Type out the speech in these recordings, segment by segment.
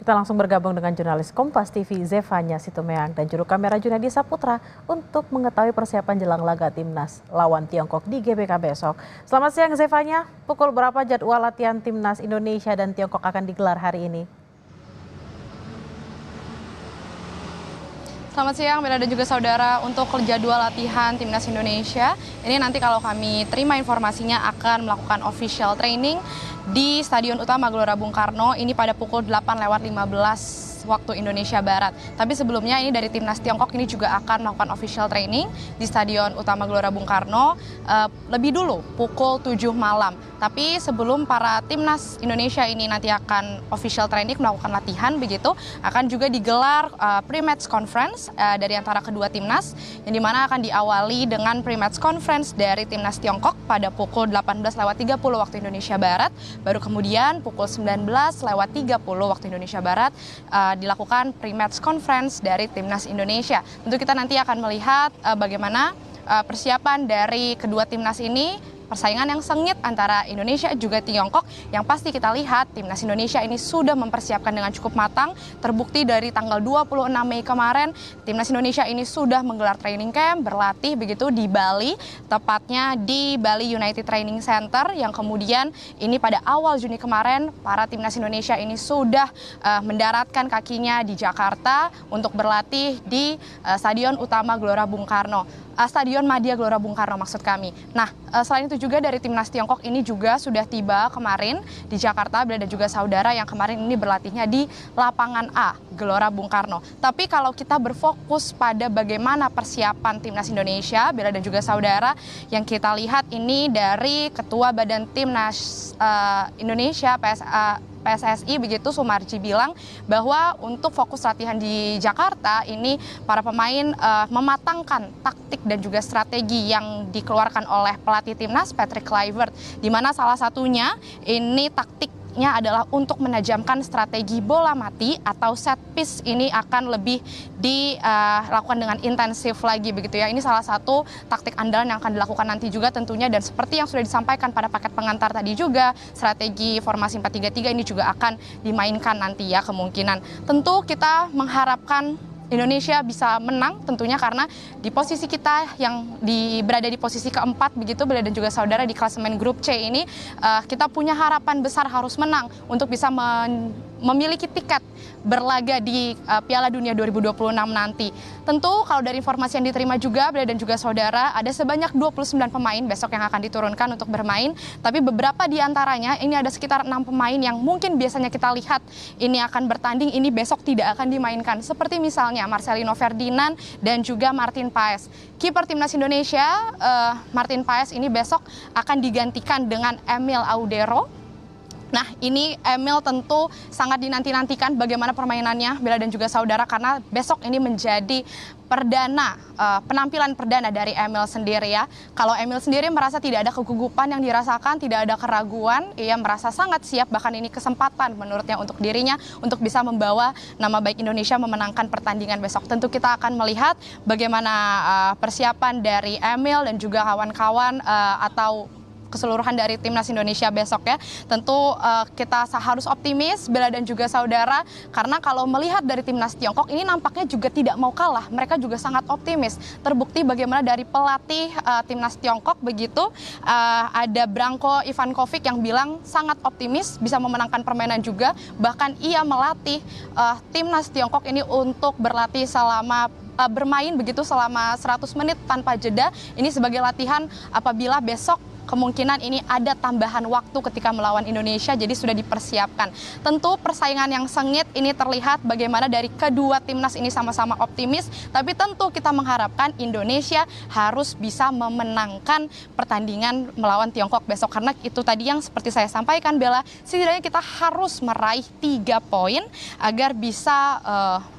Kita langsung bergabung dengan jurnalis Kompas TV Zefanya Situmeang dan juru kamera Junedi Saputra untuk mengetahui persiapan jelang laga timnas lawan Tiongkok di GBK besok. Selamat siang Zefanya, pukul berapa jadwal latihan timnas Indonesia dan Tiongkok akan digelar hari ini? Selamat siang Bella dan juga saudara. Untuk jadwal latihan timnas Indonesia, ini nanti kalau kami terima informasinya akan melakukan official training di Stadion Utama Gelora Bung Karno ini pada pukul 8.15 waktu Indonesia Barat. Tapi sebelumnya ini dari timnas Tiongkok ini juga akan melakukan official training di Stadion Utama Gelora Bung Karno lebih dulu pukul 7 malam. Tapi sebelum para timnas Indonesia ini nanti akan official training melakukan latihan begitu, akan juga digelar pre-match conference dari antara kedua timnas yang dimana akan diawali dengan pre-match conference dari timnas Tiongkok pada pukul 18.30 waktu Indonesia Barat. Baru kemudian pukul 19.30 waktu Indonesia Barat dilakukan pre-match conference dari timnas Indonesia. Tentu kita nanti akan melihat bagaimana persiapan dari kedua timnas ini. Persaingan yang sengit antara Indonesia juga Tiongkok, yang pasti kita lihat timnas Indonesia ini sudah mempersiapkan dengan cukup matang. Terbukti dari tanggal 26 Mei kemarin, timnas Indonesia ini sudah menggelar training camp, berlatih begitu di Bali, tepatnya di Bali United Training Center, yang kemudian ini pada awal Juni kemarin, para timnas Indonesia ini sudah mendaratkan kakinya di Jakarta untuk berlatih di Stadion Utama Gelora Bung Karno. Stadion Madia Gelora Bung Karno maksud kami. Nah, selain itu juga dari timnas Tiongkok ini juga sudah tiba kemarin di Jakarta, Bella dan juga saudara, yang kemarin ini berlatihnya di lapangan A Gelora Bung Karno. Tapi kalau kita berfokus pada bagaimana persiapan timnas Indonesia, Bella dan juga saudara, yang kita lihat ini dari Ketua Badan Timnas Indonesia PSSI begitu Sumarji bilang bahwa untuk fokus latihan di Jakarta ini para pemain mematangkan taktik dan juga strategi yang dikeluarkan oleh pelatih timnas Patrick Kluivert, di mana salah satunya ini taktiknya adalah untuk menajamkan strategi bola mati atau set piece ini akan lebih dilakukan dengan intensif lagi begitu ya. Ini salah satu taktik andalan yang akan dilakukan nanti juga tentunya, dan seperti yang sudah disampaikan pada paket pengantar tadi juga, strategi formasi 4-3-3 ini juga akan dimainkan nanti ya kemungkinan. Tentu kita mengharapkan Indonesia bisa menang tentunya, karena di posisi kita yang berada di posisi keempat begitu Bella dan juga saudara di klasemen grup C ini, kita punya harapan besar harus menang untuk bisa memiliki tiket berlaga di Piala Dunia 2026 nanti. Tentu kalau dari informasi yang diterima juga Bella dan juga saudara, ada sebanyak 29 pemain besok yang akan diturunkan untuk bermain, tapi beberapa di antaranya ini ada sekitar 6 pemain yang mungkin biasanya kita lihat ini akan bertanding, ini besok tidak akan dimainkan. Seperti misalnya Marcelino Ferdinand dan juga Martin Paes. Kiper timnas Indonesia Martin Paes ini besok akan digantikan dengan Emil Audero. Nah, ini Emil tentu sangat dinanti-nantikan bagaimana permainannya Bella dan juga saudara, karena besok ini menjadi penampilan perdana dari Emil sendiri ya. Kalau Emil sendiri merasa tidak ada kegugupan yang dirasakan, tidak ada keraguan, ia merasa sangat siap, bahkan ini kesempatan menurutnya untuk dirinya untuk bisa membawa nama baik Indonesia memenangkan pertandingan besok. Tentu kita akan melihat bagaimana persiapan dari Emil dan juga kawan-kawan atau keseluruhan dari timnas Indonesia besok ya. Tentu kita harus optimis Bella dan juga saudara, karena kalau melihat dari timnas Tiongkok ini nampaknya juga tidak mau kalah. Mereka juga sangat optimis. Terbukti bagaimana dari pelatih timnas Tiongkok begitu, ada Branko Ivankovic yang bilang sangat optimis bisa memenangkan permainan juga. Bahkan ia melatih timnas Tiongkok ini untuk berlatih bermain begitu selama 100 menit tanpa jeda. Ini sebagai latihan apabila besok kemungkinan ini ada tambahan waktu ketika melawan Indonesia, jadi sudah dipersiapkan. Tentu persaingan yang sengit ini terlihat bagaimana dari kedua timnas ini sama-sama optimis, tapi tentu kita mengharapkan Indonesia harus bisa memenangkan pertandingan melawan Tiongkok besok, karena itu tadi yang seperti saya sampaikan Bella, setidaknya kita harus meraih 3 poin agar bisa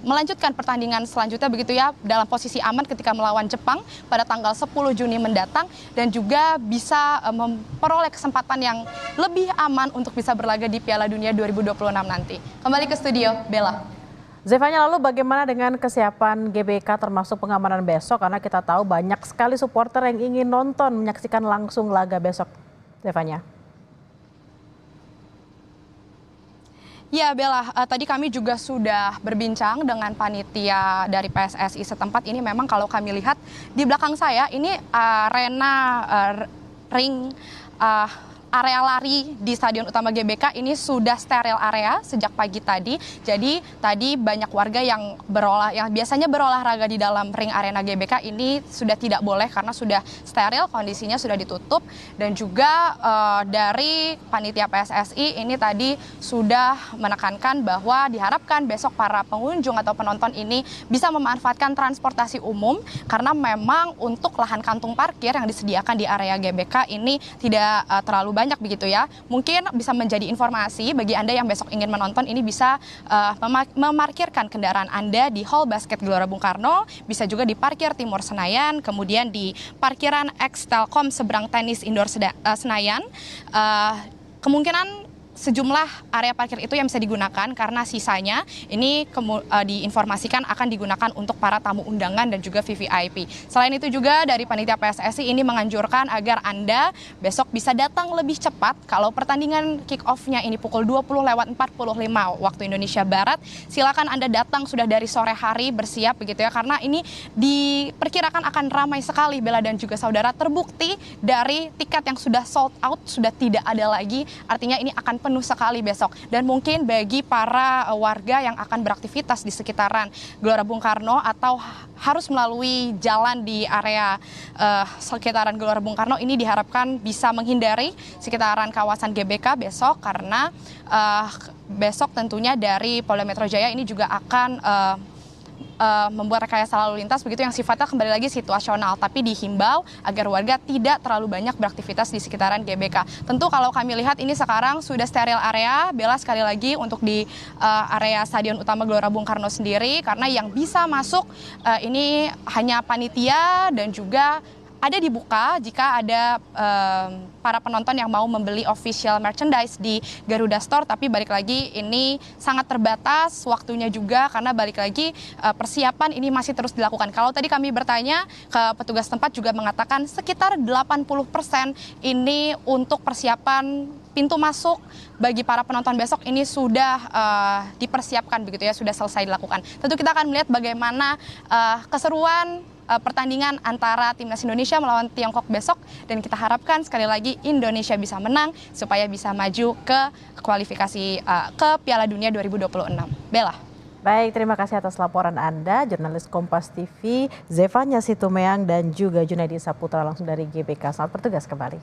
melanjutkan pertandingan selanjutnya begitu ya, dalam posisi aman ketika melawan Jepang pada tanggal 10 Juni mendatang, dan juga bisa memperoleh kesempatan yang lebih aman untuk bisa berlaga di Piala Dunia 2026 nanti. Kembali ke studio, Bella. Zefanya, lalu bagaimana dengan kesiapan GBK termasuk pengamanan besok? Karena kita tahu banyak sekali supporter yang ingin nonton, menyaksikan langsung laga besok. Zefanya. Ya Bella, tadi kami juga sudah berbincang dengan panitia dari PSSI setempat. Ini memang kalau kami lihat di belakang saya ini arena ring area lari di Stadion Utama GBK ini sudah steril area sejak pagi tadi. Jadi tadi banyak warga yang biasanya berolahraga di dalam ring arena GBK ini sudah tidak boleh karena sudah steril, kondisinya sudah ditutup. Dan juga dari panitia PSSI ini tadi sudah menekankan bahwa diharapkan besok para pengunjung atau penonton ini bisa memanfaatkan transportasi umum karena memang untuk lahan kantung parkir yang disediakan di area GBK ini tidak terlalu banyak begitu ya. Mungkin bisa menjadi informasi bagi Anda yang besok ingin menonton, ini bisa memarkirkan kendaraan Anda di Hall Basket Gelora Bung Karno, bisa juga di parkir Timur Senayan, kemudian di parkiran X Telkom seberang tenis indoor Senayan. Kemungkinan sejumlah area parkir itu yang bisa digunakan karena sisanya ini diinformasikan akan digunakan untuk para tamu undangan dan juga VVIP. Selain itu juga dari panitia PSSI ini menganjurkan agar Anda besok bisa datang lebih cepat. Kalau pertandingan kick off-nya ini pukul 20:45 waktu Indonesia Barat, silakan Anda datang sudah dari sore hari bersiap begitu ya, karena ini diperkirakan akan ramai sekali Bella dan juga saudara. Terbukti dari tiket yang sudah sold out sudah tidak ada lagi, artinya ini akan penuh sekali besok. Dan mungkin bagi para warga yang akan beraktivitas di sekitaran Gelora Bung Karno atau harus melalui jalan di area sekitaran Gelora Bung Karno, ini diharapkan bisa menghindari sekitaran kawasan GBK besok karena besok tentunya dari Polda Metro Jaya ini juga akan membuat rekayasa lalu lintas begitu yang sifatnya kembali lagi situasional, tapi dihimbau agar warga tidak terlalu banyak beraktivitas di sekitaran GBK. Tentu kalau kami lihat ini sekarang sudah steril area, Bella, sekali lagi untuk di area Stadion Utama Gelora Bung Karno sendiri, karena yang bisa masuk ini hanya panitia dan juga ada dibuka jika ada para penonton yang mau membeli official merchandise di Garuda Store, tapi balik lagi ini sangat terbatas waktunya juga karena balik lagi persiapan ini masih terus dilakukan. Kalau tadi kami bertanya ke petugas tempat juga mengatakan sekitar 80% ini untuk persiapan pintu masuk bagi para penonton besok ini sudah dipersiapkan begitu ya, sudah selesai dilakukan. Tentu kita akan melihat bagaimana keseruan pertandingan antara Timnas Indonesia melawan Tiongkok besok, dan kita harapkan sekali lagi Indonesia bisa menang supaya bisa maju ke kualifikasi ke Piala Dunia 2026. Bella. Baik, terima kasih atas laporan Anda, jurnalis Kompas TV Zefanya Situmeang dan juga Junaidi Saputra langsung dari GBK. Selamat bertugas kembali.